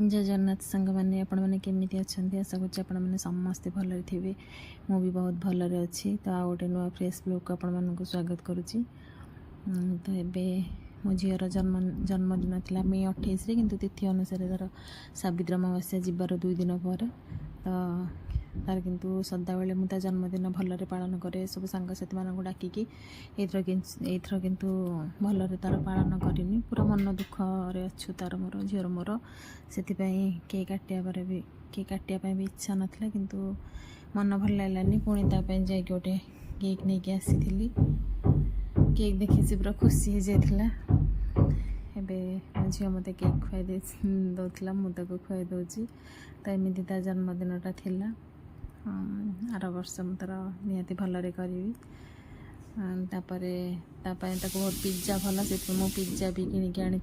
जय जगन्नाथ सांग मैंने आपण मैंने केमी अच्छा आशा कर समस्ते भलरे थे। मु भी बहुत भलरे अच्छी। तो आ गए नुआ फ्रेश ब्लॉग को आपण मानक स्वागत करुच्ची। तो ये मो झीर जन्मदिन था मे 28 किंतु तिथि अनुसार तार सावित्री अमावास्या जीवार 2 दिन पर। तो तार किंतु सदा बेले मुझे जन्मदिन भलरे पालन करे सब सांगसाथी मानक डाकिकी एथर किंतु भलरे तार पालन करनी पूरा मन दुख रे अच्छु तार मोर झीर मोर से केक काटिया भी इच्छा नाला किंतु मन भल लगलानी पुणी तापाई जा गोटे केक नहीं कि आसी केक देखी पूरा खुशी हो जाता। एवं झील मत केक खुआई दौला मुझे खुआई दूसरी। तो एमती तार जन्मदिनटा थिला आर वर्ष मुझे निहाती भलरे करी। बहुत पिज्जा भल से मु पिज्जा भी किणिकी आनी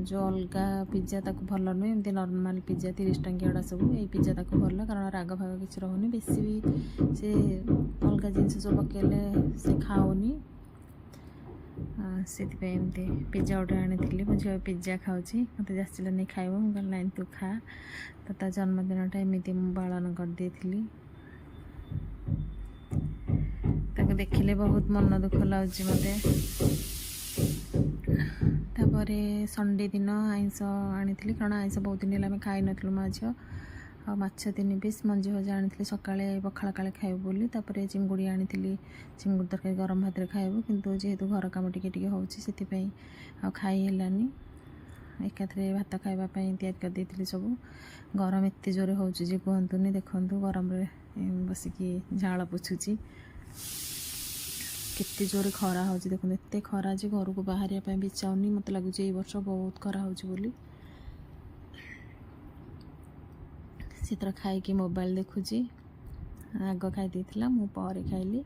जो अलग पिज्जा भल नुहे एमती नॉर्मल पिज्जा 30 टंकिया गुड़ा सब ये पिज्जा भल कारण राग भाग किसी रोनी बेसी भी से अलग जिनस सब पकेले से खाऊनी से पिज्जा गोटे आनी मुझे पिज्जा खाऊँ मत जाचिला नहीं खाइब मुझे लाइन तू खा। तो जन्मदिनटा एमती पालन करदे देखिले बहुत मन दुख लगे मत। संडे दिन आईंस आनी कारण आईंस बहुत दिन है खाई नु माँ झील आ माछ 3 पीस मंजी भजा आनी सका पखाड़ काले खाइबू बोली। चिंगुड़ी आनी चिंगुड़ी तरकारी गरम भात में खाइबू किंतु जेहेतु घर कम टिके होती खाई हेलानी एकाथरे भात खावाई तैयारी कर देती सब। गरम एत जोरे हो कहतुनि देखु गरम बसिकी झाड़ पोछुची केते जोरे खरा हो देखो एत खरा जे घर को बाहर भी इच्छा होनी मत लगुच ये वर्ष बहुत खरा हो। सीतर खाई मोबाइल देखुची आग खाई देला मु पर खाइली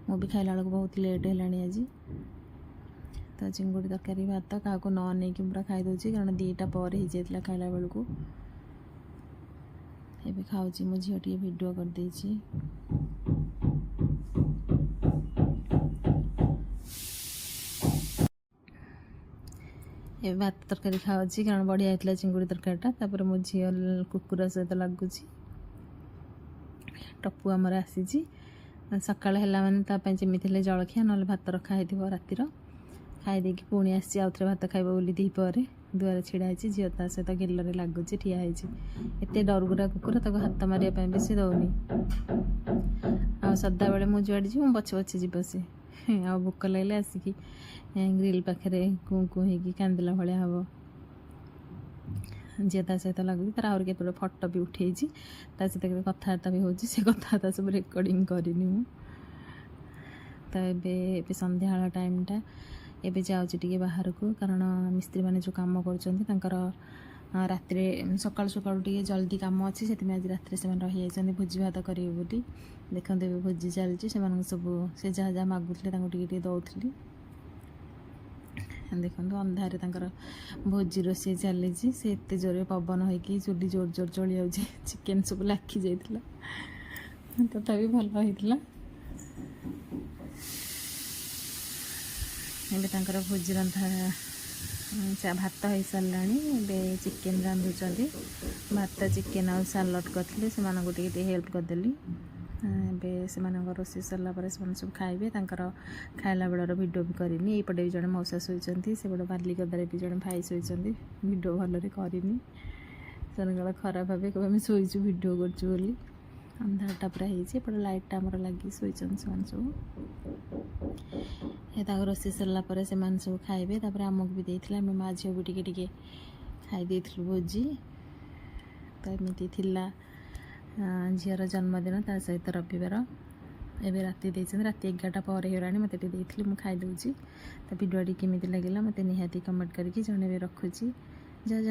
मु भी खाइला बेलू बहुत लेट है आज। तो चिंगुड़ी तरकारी भात क्या न नहीं पूरा खाई दूसरी कारण 2टा पर हो जाता खाइला बेलू। एबे खाऊची मो झील टे वीडियो कर देची। ये भात तरकारी खाऊँ कारण बढ़िया होता चिंगुड़ी तरकारीटा। तापर मो झील कुकुर सहित लगुच टप्पू आमर आसी सका माने जमी जलखिया ना भात रखा रातिर खाई देकी पुणी आसी आउ थे भात खाइब बोली दीपर दुआर छिड़ा झील ता सहित गेलरे लगुच ठिया एत डरगुरा कुकुर हाथ मारे भी सी दौनी आ सदा बेले मु जुआड़ी जी पछे पछे जीव सी आ भोक लगे आसिकी ग्रिल पाखे कु कु हो कांदिला भाया हम झील ता सहित लगुच तार आहरी केत फटो भी उठे सहित कथबार्ता भी हो कथबार्ता सब रेकर्डिंग करनी मु। तो ये संध्या टाइमटा एबे जाऊँ टे बाहर को कारण मिस्त्री मैंने जो कम कर रात सका सका जल्दी कम अच्छी से आज रात से रही जाती भोजी भात करेंगे बोली देखते ए भोजी चलती सब से जहाँ जहाँ मागुले टे दौली देखो अंधारे भोजी रोसे चली से एत जोरे पवन हो चुली जोर जोर चली जाऊे चिकेन सब लाखी जाता तथापि भल होता। एबे भोजी रंधा भात हो सारा चिकेन रांधुंट भात चिकेन आ सालड करते से हेल्प करदेली। एबे से रोषे सरला सब खाइबे खाइला बेलर भिडियो भी करनी एपटे भी जड़े मौसा शोती से गोटे बालिकदारे भी जड़े भाई शोती भिडियो भलरे करनी से खराब भावे कभी आम शोचु भिडियो करूँ अंधारटा पूरा होपटे लाइटा आमर लगी शोचन सब रोषे सरला से सब खाइबे आमक भी देते आम माँ झील भी टे खाई देलु भोजी। तो एमती झीर जन्मदिन तार सहित रविवार एवं राति राति 11टा पर होगा मत देती मुझे खाई दूसरी। तो भिडियो केमी लगे मत निहाती कमेंट करके जन रखुची। जय जगन्नाथ।